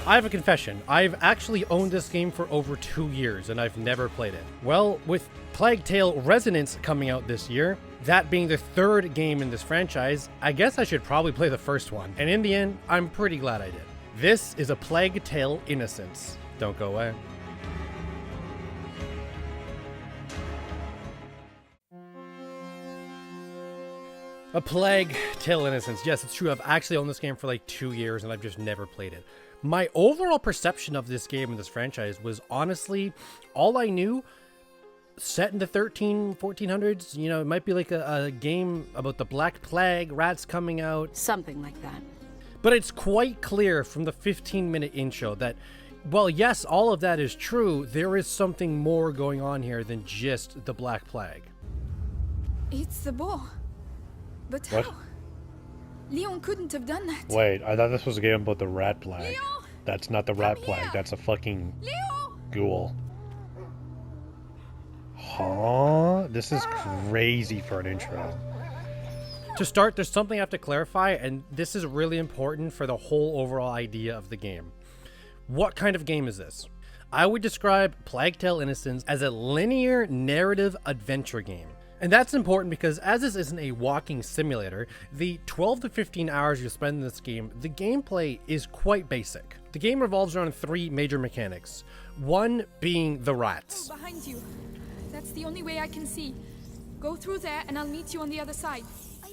I have a confession. I've actually owned this game for over 2 years and I've never played it. Well, with Plague Tale Resonance coming out this year, that being the third game in this franchise, I guess I should probably play the first one. And in the end, I'm pretty glad I did. This is a Plague Tale Innocence. Don't go away. A Plague Tale Innocence. Yes, it's true. I've actually owned this game for like 2 years and I've just never played it. My overall perception of this game and this franchise was honestly all I knew. Set in the 1400s, you know, it might be like a game about the Black Plague, rats coming out. Something like that. But it's quite clear from the 15-minute intro that, well, yes, all of that is true. There is something more going on here than just the Black Plague. It's the boar. But What? how? Leon couldn't have done that. Wait, I thought this was a game about the rat plague. Leon! That's not the rat Come plague, here! that's a fucking Leon! ghoul. Huh? This is crazy for an intro. To start, there's something I have to clarify, and this is really important for the whole overall idea of the game. What kind of game is this? I would describe Plague Tale Innocence as a linear narrative adventure game. And that's important because as this isn't a walking simulator, the 12 to 15 hours you spend in this game, the gameplay is quite basic. The game revolves around 3 major mechanics. One being the rats. Behind you. That's the only way I can see. Go through there and I'll meet you on the other side.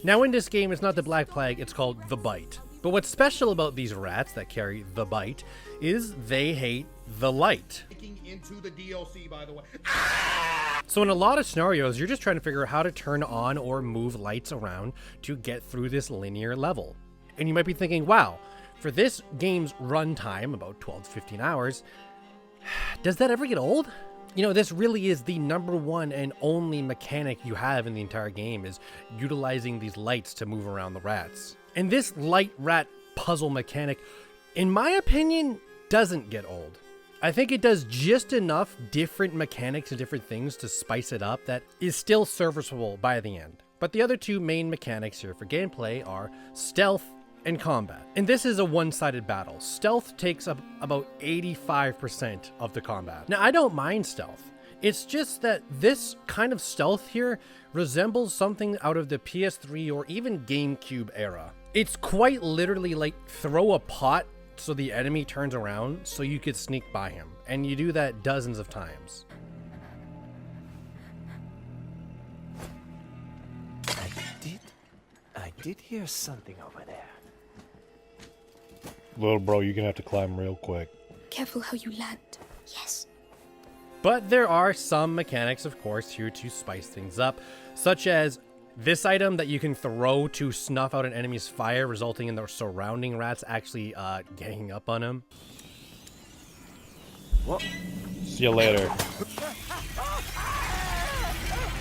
Now in this game, it's not the Black Plague, it's called the Bite. But what's special about these rats that carry the Bite is they hate the light. Into the DLC, by the way. So in a lot of scenarios, you're just trying to figure out how to turn on or move lights around to get through this linear level. And you might be thinking, wow, for this game's runtime, about 12 to 15 hours, does that ever get old? You know, this really is the number one and only mechanic you have in the entire game, is utilizing these lights to move around the rats. And this light rat puzzle mechanic, in my opinion, doesn't get old. I think it does just enough different mechanics and different things to spice it up that is still serviceable by the end. But the other 2 main mechanics here for gameplay are stealth and combat. And this is a one-sided battle. Stealth takes up about 85% of the combat. Now, I don't mind stealth. It's just that this kind of stealth here resembles something out of the PS3 or even GameCube era. It's quite literally like throw a pot so the enemy turns around so you could sneak by him. And you do that dozens of times. I did hear something over there. Little bro, you're gonna have to climb real quick. Careful how you land. Yes. But there are some mechanics, of course, here to spice things up, such as this item that you can throw to snuff out an enemy's fire, resulting in the surrounding rats actually ganging up on him. What? See you later.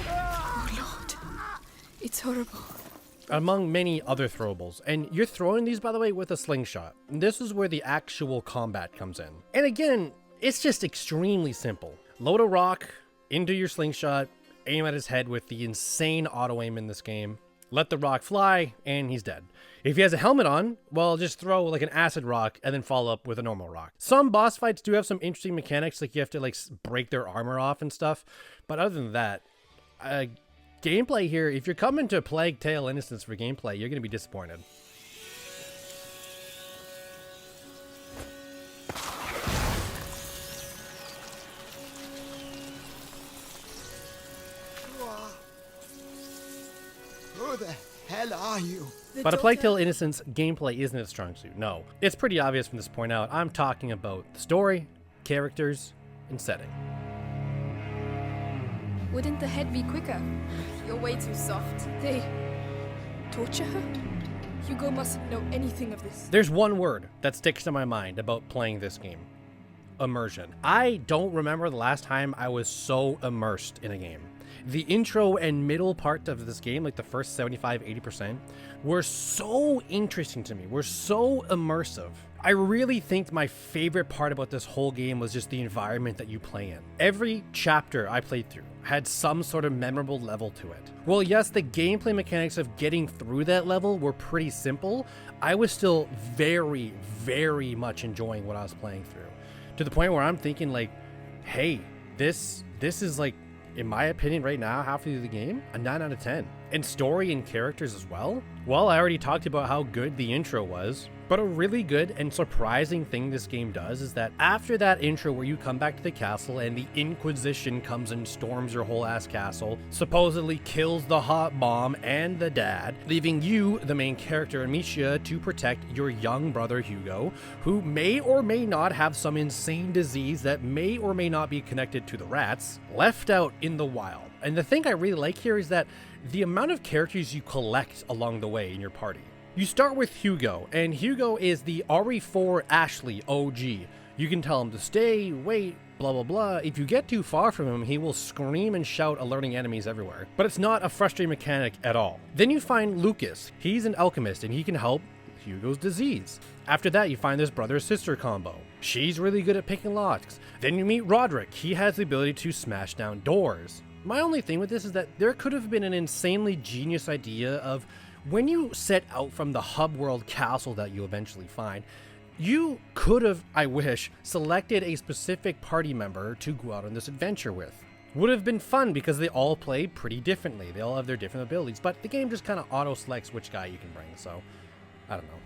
Oh Lord. It's horrible. Among many other throwables. And you're throwing these, by the way, with a slingshot. And this is where the actual combat comes in. And again, it's just extremely simple. Load a rock into your slingshot, aim at his head with the insane auto aim in this game, let the rock fly, and he's dead. If he has a helmet on, well, just throw like an acid rock and then follow up with a normal rock. Some boss fights do have some interesting mechanics, like you have to like break their armor off and stuff. But other than that, gameplay here, if you're coming to Plague Tale Innocence for gameplay, you're going to be disappointed. Who the hell are you? But a Plague Tale Innocence gameplay isn't its strong suit, no. It's pretty obvious from this point out. I'm talking about the story, characters, and setting. Wouldn't the head be quicker? You're way too soft. They torture her? Hugo mustn't know anything of this. There's one word that sticks to my mind about playing this game. Immersion. I don't remember the last time I was so immersed in a game. The intro and middle part of this game, like the first 75-80%, were so interesting to me, were so immersive. I really think my favorite part about this whole game was just the environment that you play in. Every chapter I played through had some sort of memorable level to it. Well, yes, the gameplay mechanics of getting through that level were pretty simple. I was still very, very much enjoying what I was playing through, to the point where I'm thinking like, hey, this is like, in my opinion right now, halfway through the game, a 9 out of 10. And story and characters as well. Well, I already talked about how good the intro was, but a really good and surprising thing this game does is that after that intro where you come back to the castle and the Inquisition comes and storms your whole ass castle, supposedly kills the hot mom and the dad, leaving you, the main character, Amicia, to protect your young brother Hugo, who may or may not have some insane disease that may or may not be connected to the rats, left out in the wild. And the thing I really like here is that the amount of characters you collect along the way in your party. You start with Hugo, and Hugo is the RE4 Ashley OG. You can tell him to stay, wait, blah blah blah. If you get too far from him, he will scream and shout, alerting enemies everywhere. But it's not a frustrating mechanic at all. Then you find Lucas. He's an alchemist, and he can help Hugo's disease. After that, you find this brother-sister combo. She's really good at picking locks. Then you meet Roderick. He has the ability to smash down doors. My only thing with this is that there could have been an insanely genius idea of when you set out from the hub world castle that you eventually find, you could have, I wish, selected a specific party member to go out on this adventure with. Would have been fun because they all play pretty differently. They all have their different abilities, but the game just kind of auto-selects which guy you can bring, so I don't know.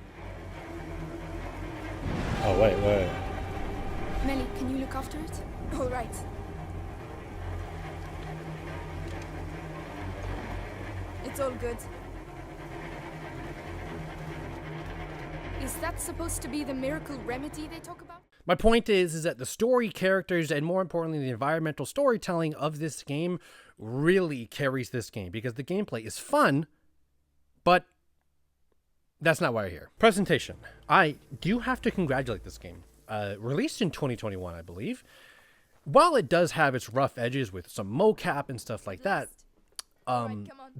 Oh, wait. Melly, can you look after it? All right. It's all good. Is that supposed to be the miracle remedy they talk about? My point is that the story, characters, and more importantly, the environmental storytelling of this game really carries this game because the gameplay is fun, but that's not why we're here. Presentation. I do have to congratulate this game. Released in 2021, I believe. While it does have its rough edges with some mocap and stuff like that,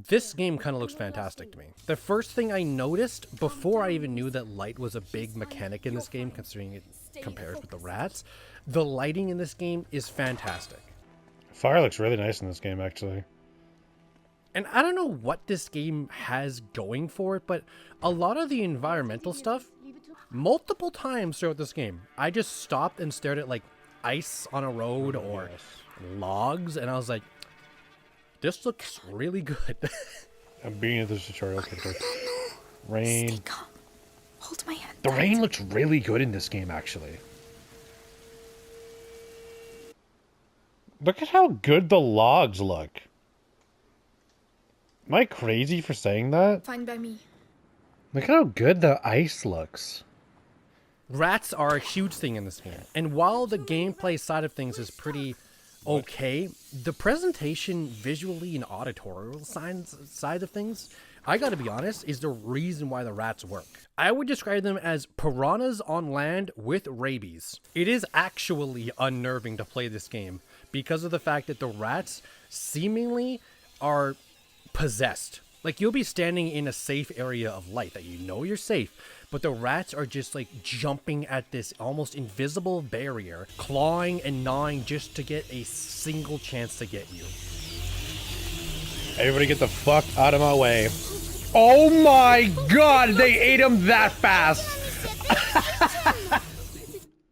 this game kind of looks fantastic to me. The first thing I noticed before I even knew that light was a big mechanic in this game, considering it compares with the rats, the lighting in this game is fantastic. Fire looks really nice in this game, actually. And I don't know what this game has going for it, but a lot of the environmental stuff, multiple times throughout this game, I just stopped and stared at like ice on a road or logs, and I was like, this looks really good. I'm beginning of this tutorial. Rain. Stay calm. Hold my hand. The rain looks really good in this game, actually. Look at how good the logs look. Am I crazy for saying that? Fine by me. Look how good the ice looks. Rats are a huge thing in this game, and while the gameplay side of things is pretty okay, the presentation visually and auditorial side of things, I gotta be honest, is the reason why the rats work. I would describe them as piranhas on land with rabies. It is actually unnerving to play this game because of the fact that the rats seemingly are possessed. Like, you'll be standing in a safe area of light that you know you're safe, but the rats are just like jumping at this almost invisible barrier, clawing and gnawing just to get a single chance to get you. Everybody get the fuck out of my way. Oh my god, they ate him that fast!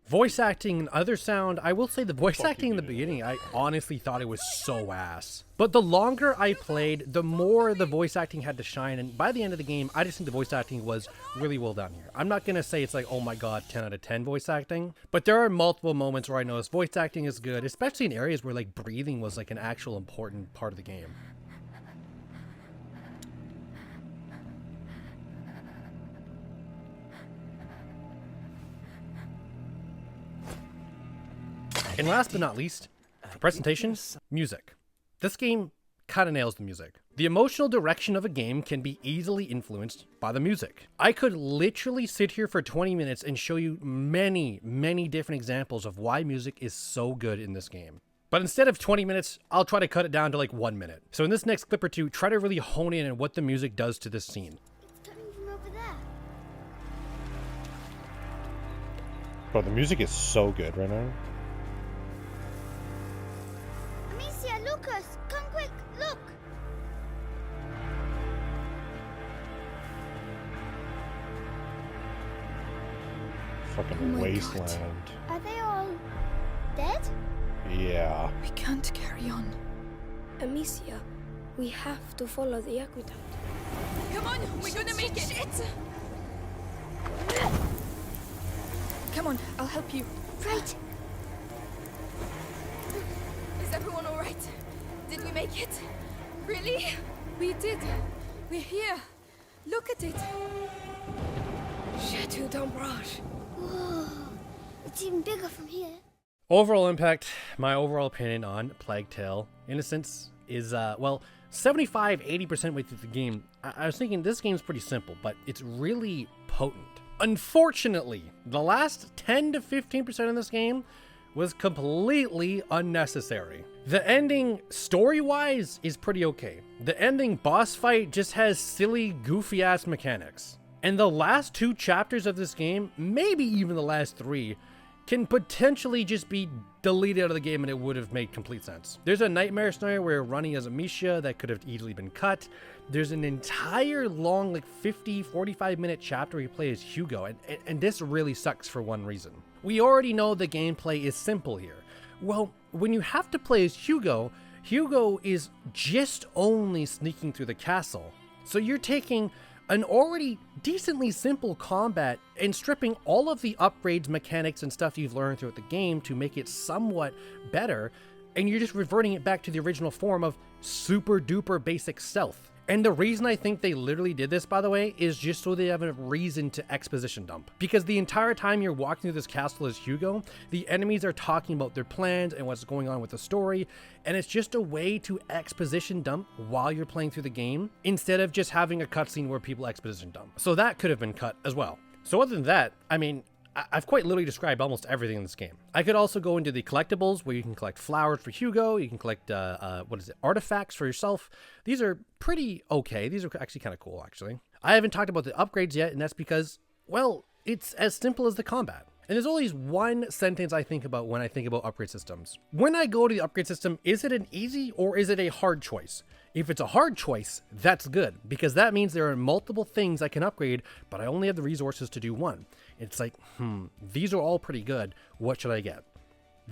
Voice acting and other sound, I will say the voice acting in the beginning, I honestly thought it was so ass. But the longer I played, the more the voice acting had to shine, and by the end of the game, I just think the voice acting was really well done here. I'm not gonna say it's like, oh my god, 10 out of 10 voice acting, but there are multiple moments where I noticed voice acting is good, especially in areas where like breathing was like an actual important part of the game. And last but not least, for presentation, music. This game kind of nails the music. The emotional direction of a game can be easily influenced by the music. I could literally sit here for 20 minutes and show you many, many different examples of why music is so good in this game. But instead of 20 minutes, I'll try to cut it down to like 1 minute. So in this next clip or two, try to really hone in on what the music does to this scene. It's coming from over there. Bro, the music is so good right now. Amicia, Lucas, come quick, look! Fucking Oh my wasteland. God. Are they all dead? Yeah. We can't carry on. Amicia, we have to follow the aqueduct. Come on, we're gonna make it! Come on, I'll help you. Right. Is everyone alright? Did we make it? Really? We did. We're here. Look at it. Chateau d'Ambrage. Whoa. It's even bigger from here. Overall impact, my overall opinion on Plague Tale Innocence is, well, 75-80% way through the game. I was thinking this game's pretty simple, but it's really potent. Unfortunately, the last 10 to 15% of this game was completely unnecessary. The ending, story-wise, is pretty okay. The ending boss fight just has silly, goofy-ass mechanics. And the last 2 chapters of this game, maybe even the last 3, can potentially just be deleted out of the game and it would have made complete sense. There's a nightmare scenario where you're running as Amicia that could have easily been cut. There's an entire long, like 45 minute chapter where you play as Hugo, and this really sucks for one reason. We already know the gameplay is simple here. Well, when you have to play as Hugo, Hugo is just only sneaking through the castle. So you're taking an already decently simple combat and stripping all of the upgrades, mechanics, and stuff you've learned throughout the game to make it somewhat better, and you're just reverting it back to the original form of super duper basic stealth. And the reason I think they literally did this, by the way, is just so they have a reason to exposition dump. Because the entire time you're walking through this castle as Hugo, the enemies are talking about their plans and what's going on with the story, and it's just a way to exposition dump while you're playing through the game, instead of just having a cutscene where people exposition dump. So that could have been cut as well. So other than that, I mean, I've quite literally described almost everything in this game. I could also go into the collectibles where you can collect flowers for Hugo, you can collect, artifacts for yourself. These are pretty okay. These are actually kind of cool, actually. I haven't talked about the upgrades yet, and that's because, well, it's as simple as the combat. And there's always one sentence I think about when I think about upgrade systems. When I go to the upgrade system, is it an easy or is it a hard choice? If it's a hard choice, that's good, because that means there are multiple things I can upgrade, but I only have the resources to do one. It's like, these are all pretty good. What should I get?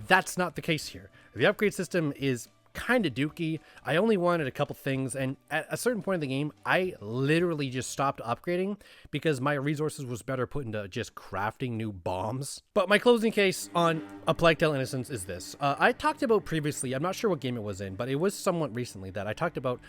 That's not the case here. The upgrade system is kind of dookie. I only wanted a couple things, and at a certain point in the game, I literally just stopped upgrading because my resources was better put into just crafting new bombs. But my closing case on A Plague Tale Innocence is this. I talked about previously, I'm not sure what game it was in, but it was somewhat recently that I talked about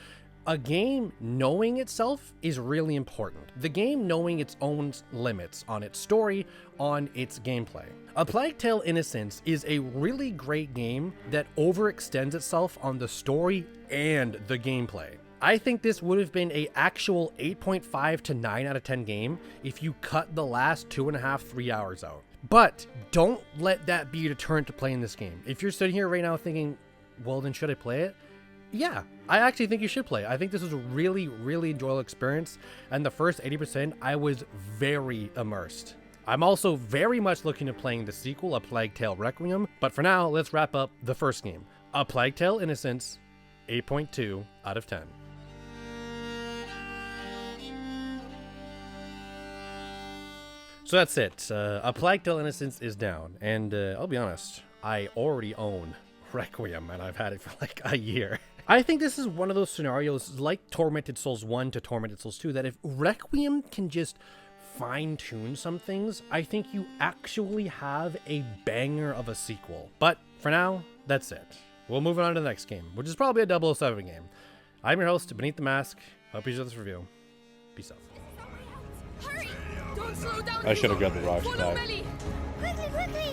a game knowing itself is really important. The game knowing its own limits on its story, on its gameplay. A Plague Tale Innocence is a really great game that overextends itself on the story and the gameplay. I think this would have been a actual 8.5 to 9 out of 10 game if you cut the last 2.5-3 hours out. But don't let that be your deterrent to playing this game. If you're sitting here right now thinking, well, then should I play it? Yeah, I actually think you should play. I think this was a really, really enjoyable experience, and the first 80%, I was very immersed. I'm also very much looking to playing the sequel, A Plague Tale Requiem, but for now, let's wrap up the first game. A Plague Tale Innocence, 8.2 out of 10. So that's it. A Plague Tale Innocence is down, and I'll be honest, I already own Requiem, and I've had it for like a year. I think this is one of those scenarios like Tormented Souls 1 to Tormented Souls 2 that if Requiem can just fine-tune some things, I think you actually have a banger of a sequel. But for now, that's it. We'll move on to the next game, which is probably a 007 game. I'm your host, Beneath the Mask. Hope you enjoyed this review. Peace out. Hurry! Don't slow down. I should have Hugo. grabbed the rocks Follow back. Melly. Quickly, quickly!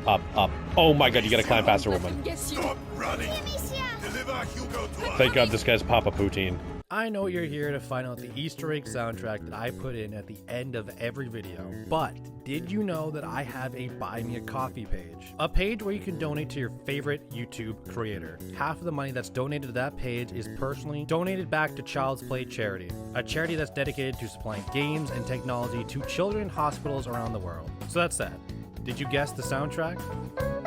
Up. Oh my god, you gotta climb faster, woman. Yes, you. Stop running! Amicia! Deliver Hugo to us! Thank god this guy's Papa Poutine. I know you're here to find out the Easter egg soundtrack that I put in at the end of every video, but did you know that I have a Buy Me a Coffee page? A page where you can donate to your favorite YouTube creator. Half of the money that's donated to that page is personally donated back to Child's Play Charity, a charity that's dedicated to supplying games and technology to children in hospitals around the world. So that's that. Did you guess the soundtrack?